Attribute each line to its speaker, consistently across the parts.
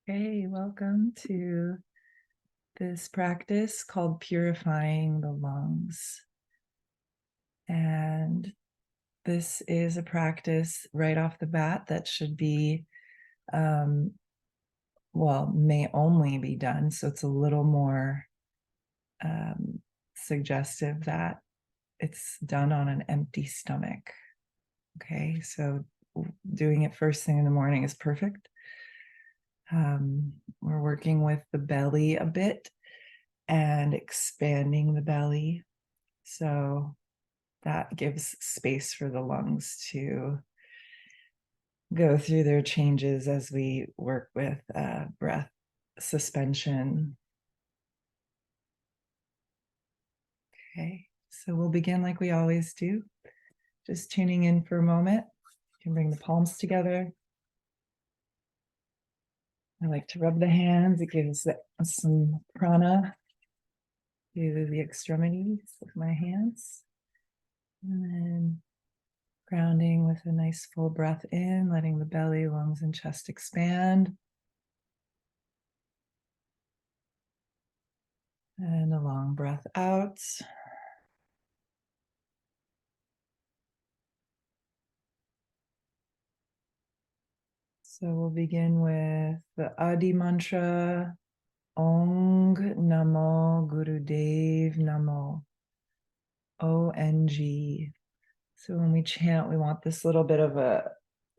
Speaker 1: Hey, welcome to this practice called Purifying the Lungs. And this is a practice right off the bat that should be, may only be done. So it's a little more suggestive that it's done on an empty stomach. Okay, so doing it first thing in the morning is perfect. We're working with the belly a bit and expanding the belly. So that gives space for the lungs to go through their changes as we work with breath suspension. Okay, so we'll begin like we always do. Just tuning in for a moment. You can bring the palms together. I like to rub the hands. It gives some prana to the extremities of my hands. And then grounding with a nice full breath in, letting the belly, lungs, and chest expand. And a long breath out. So we'll begin with the Adi mantra, Ong Namo Gurudev Namo, ONG. So when we chant, we want this little bit of a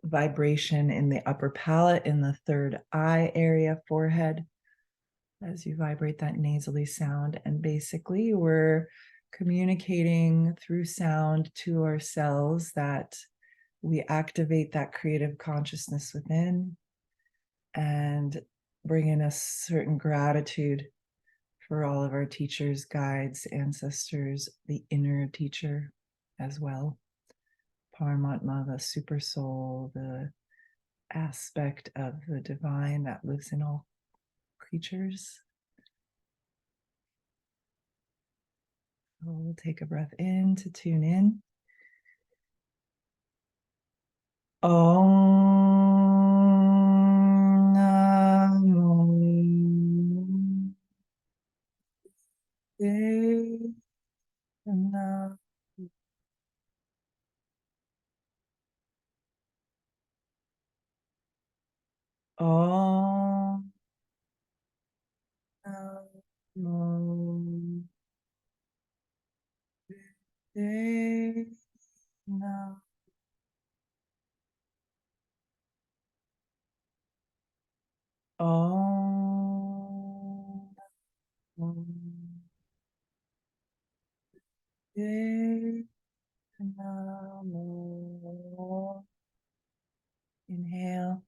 Speaker 1: vibration in the upper palate, in the third eye area, forehead, as you vibrate that nasally sound. And basically, we're communicating through sound to ourselves that we activate that creative consciousness within and bring in a certain gratitude for all of our teachers, guides, ancestors, the inner teacher as well. Paramatma, the super soul, the aspect of the divine that lives in all creatures. So we'll take a breath in to tune in. Om Namo Namo. Om Namo Namo. Om Namo. Inhale.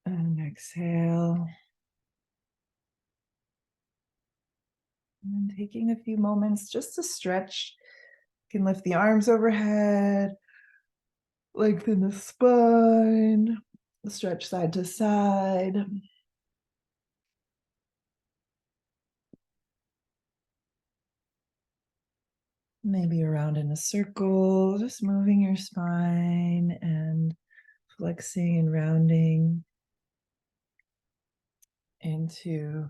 Speaker 1: And exhale. And then taking a few moments just to stretch. You can lift the arms overhead, lengthen the spine, stretch side to side. Maybe around in a circle, just moving your spine and flexing and rounding into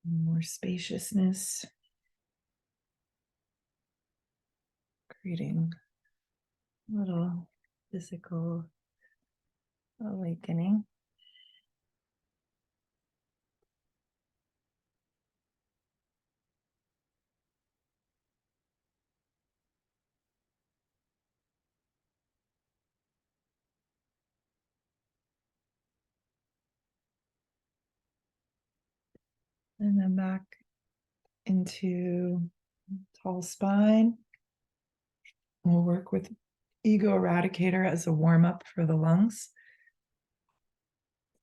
Speaker 1: more spaciousness, creating a little physical awakening. And then back into tall spine. We'll work with Ego Eradicator as a warm-up for the lungs.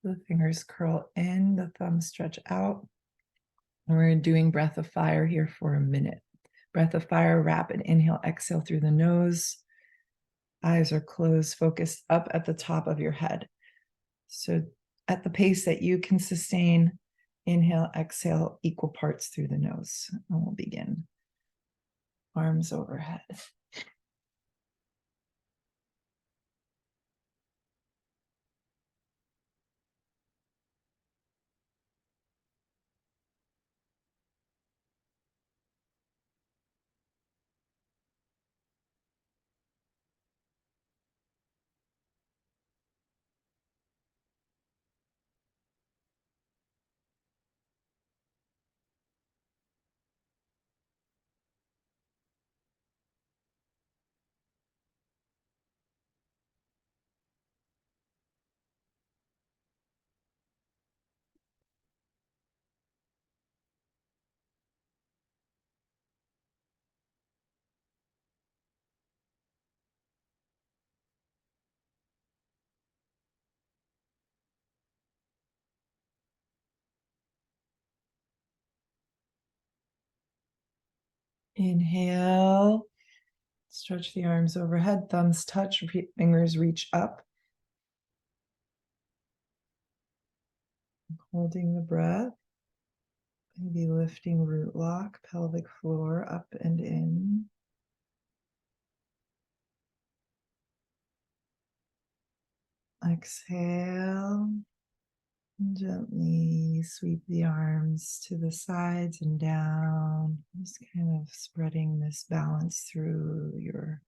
Speaker 1: The fingers curl in, the thumbs stretch out. And we're doing breath of fire here for a minute. Breath of fire, rapid inhale, exhale through the nose. Eyes are closed, focused up at the top of your head. So at the pace that you can sustain, inhale, exhale, equal parts through the nose. And we'll begin. Arms overhead. Inhale, stretch the arms overhead, thumbs touch, fingers reach up. Holding the breath, maybe lifting root lock, pelvic floor up and in. Exhale. Gently sweep the arms to the sides and down, just kind of spreading this balance through your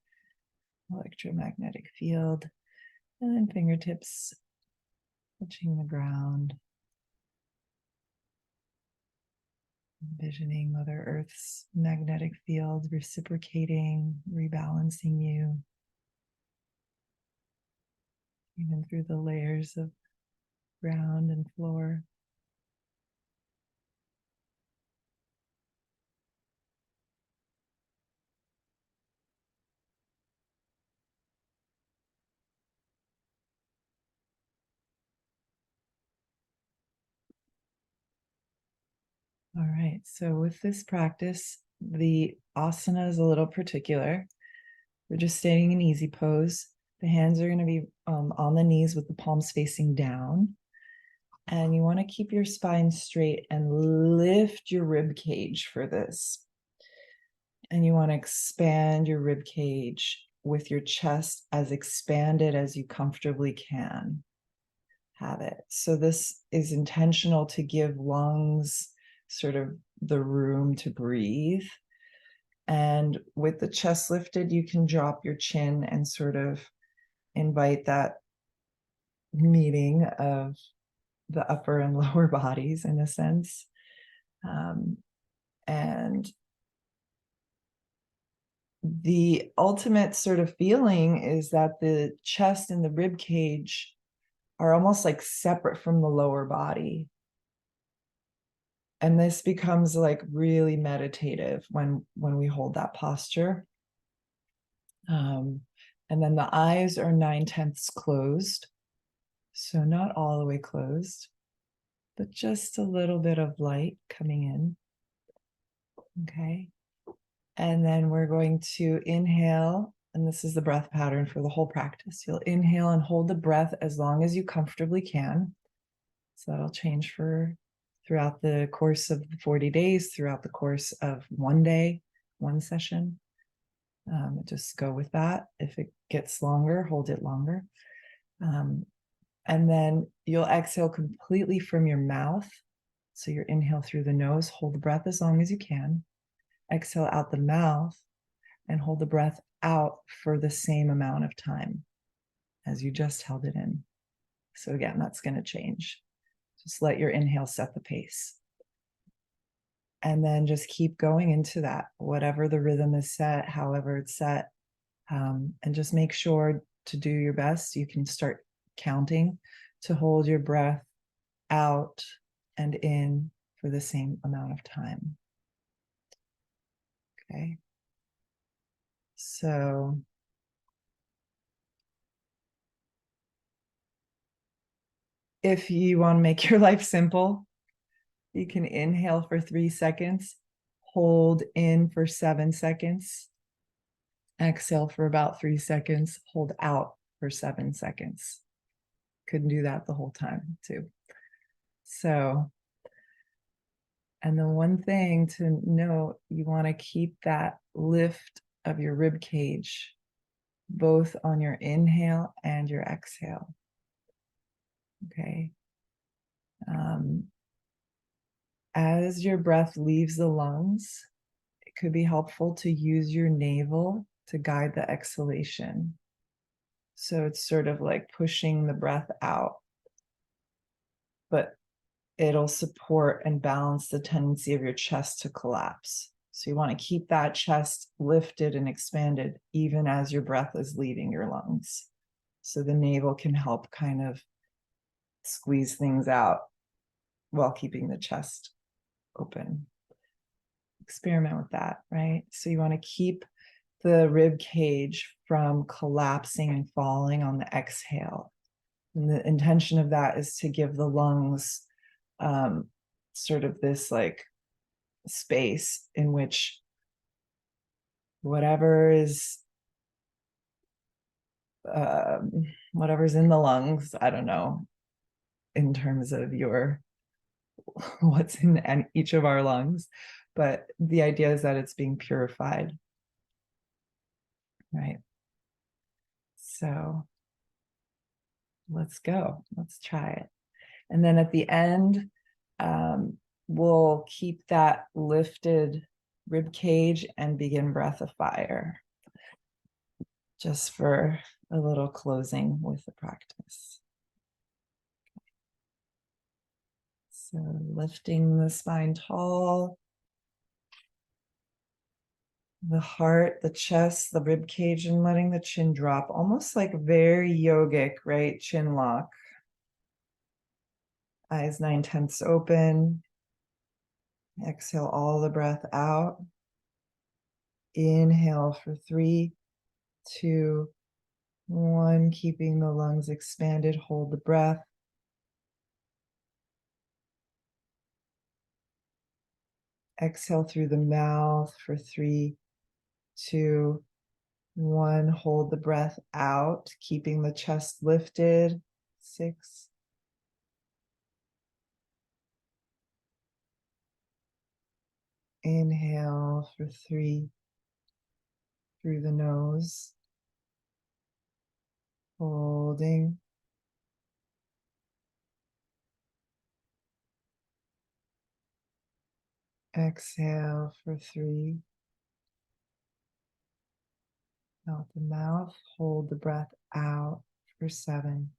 Speaker 1: electromagnetic field. And then fingertips touching the ground, envisioning Mother Earth's magnetic field reciprocating, rebalancing you, even through the layers of ground and floor. All right, so with this practice, the asana is a little particular. We're just staying in easy pose. The hands are going to be on the knees with the palms facing down. And you want to keep your spine straight and lift your rib cage for this. And you want to expand your rib cage with your chest as expanded as you comfortably can have it. So this is intentional to give lungs sort of the room to breathe. And with the chest lifted, you can drop your chin and sort of invite that meeting of the upper and lower bodies in a sense. And the ultimate sort of feeling is that the chest and the rib cage are almost like separate from the lower body. And this becomes like really meditative when we hold that posture. And then the eyes are 9/10 closed. So not all the way closed, but just a little bit of light coming in. Okay. And then we're going to inhale, and this is the breath pattern for the whole practice. You'll inhale and hold the breath as long as you comfortably can. So that'll change throughout the course of the 40 days, throughout the course of one day, one session. Just go with that. If it gets longer, hold it longer. And then you'll exhale completely from your mouth. So you inhale through the nose, hold the breath as long as you can. Exhale out the mouth and hold the breath out for the same amount of time as you just held it in. So again, that's going to change. Just let your inhale set the pace. And then just keep going into that, whatever the rhythm is set, however it's set. And just make sure to do your best. You can start counting to hold your breath out and in for the same amount of time. Okay. So if you want to make your life simple, you can inhale for 3 seconds, hold in for 7 seconds, exhale for about 3 seconds, hold out for 7 seconds. Could do that the whole time too. So, and the one thing to note, you want to keep that lift of your rib cage both on your inhale and your exhale. Okay. As your breath leaves the lungs, it could be helpful to use your navel to guide the exhalation. So it's sort of like pushing the breath out, but it'll support and balance the tendency of your chest to collapse. So you want to keep that chest lifted and expanded even as your breath is leaving your lungs. So the navel can help kind of squeeze things out while keeping the chest open. Experiment with that, right? So you want to keep the rib cage from collapsing and falling on the exhale. And the intention of that is to give the lungs sort of this like space in which whatever is whatever's in the lungs. I don't know in terms of your what's in each of our lungs, but the idea is that it's being purified, right? So let's go. Let's try it. And then at the end, we'll keep that lifted rib cage and begin breath of fire, just for a little closing with the practice. So lifting the spine tall, the heart, the chest, the rib cage, and letting the chin drop, almost like very yogic, right? Chin lock. Eyes 9/10 open. Exhale all the breath out. Inhale for 3, 2, 1. Keeping the lungs expanded. Hold the breath. Exhale through the mouth for 3, 2, 1. Hold the breath out, keeping the chest lifted. 6. Inhale for 3 through the nose. Holding. Exhale for 3. Out the mouth. Hold the breath out for 7.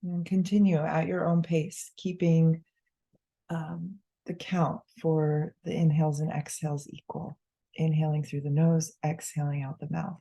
Speaker 1: And continue at your own pace, keeping the count for the inhales and exhales equal. Inhaling through the nose, exhaling out the mouth.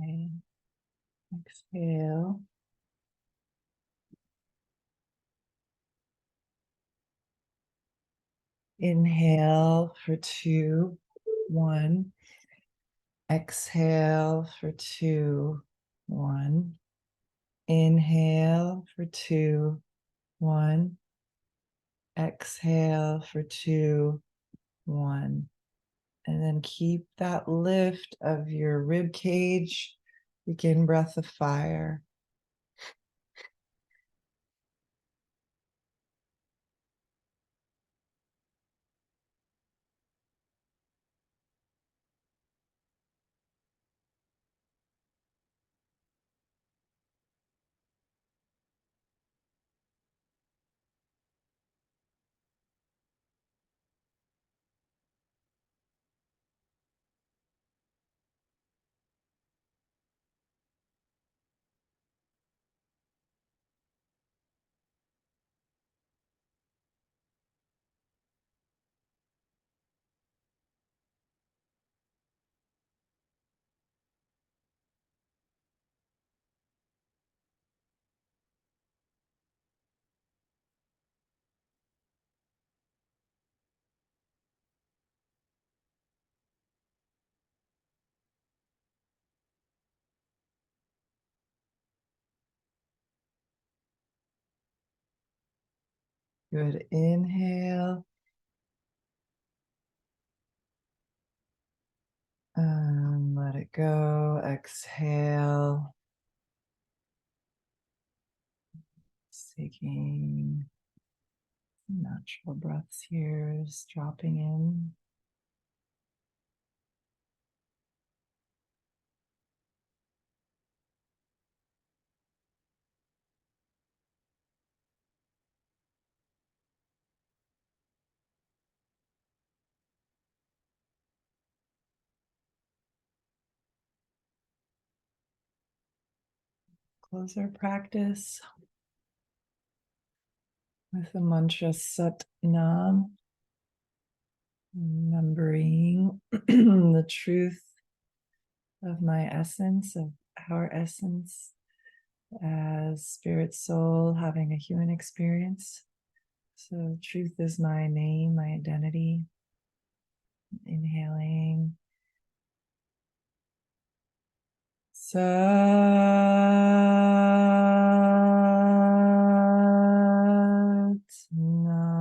Speaker 1: Okay. Exhale. Inhale for 2, 1. Exhale for 2, 1. Inhale for 2, 1. Exhale for 2, 1. And then keep that lift of your rib cage. Begin breath of fire. Good. Inhale. And let it go. Exhale. Just taking natural breaths here, just dropping in. Close our practice with the mantra Sat Nam, remembering the truth of my essence, of our essence as spirit soul having a human experience. So truth is my name, my identity. Inhaling. Sat Nam.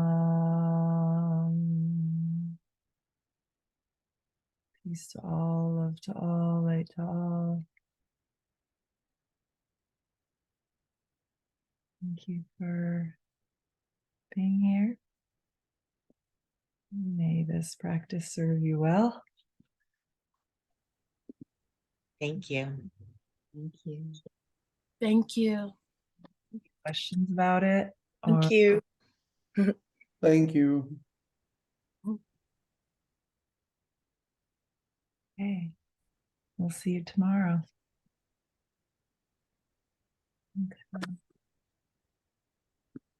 Speaker 1: Peace to all, love to all, light to all. Thank you for being here. May this practice serve you well.
Speaker 2: Thank you.
Speaker 1: Thank you.
Speaker 3: Thank you.
Speaker 1: Questions about it?
Speaker 2: Thank you.
Speaker 4: Thank you.
Speaker 1: Okay. We'll see you tomorrow. Okay.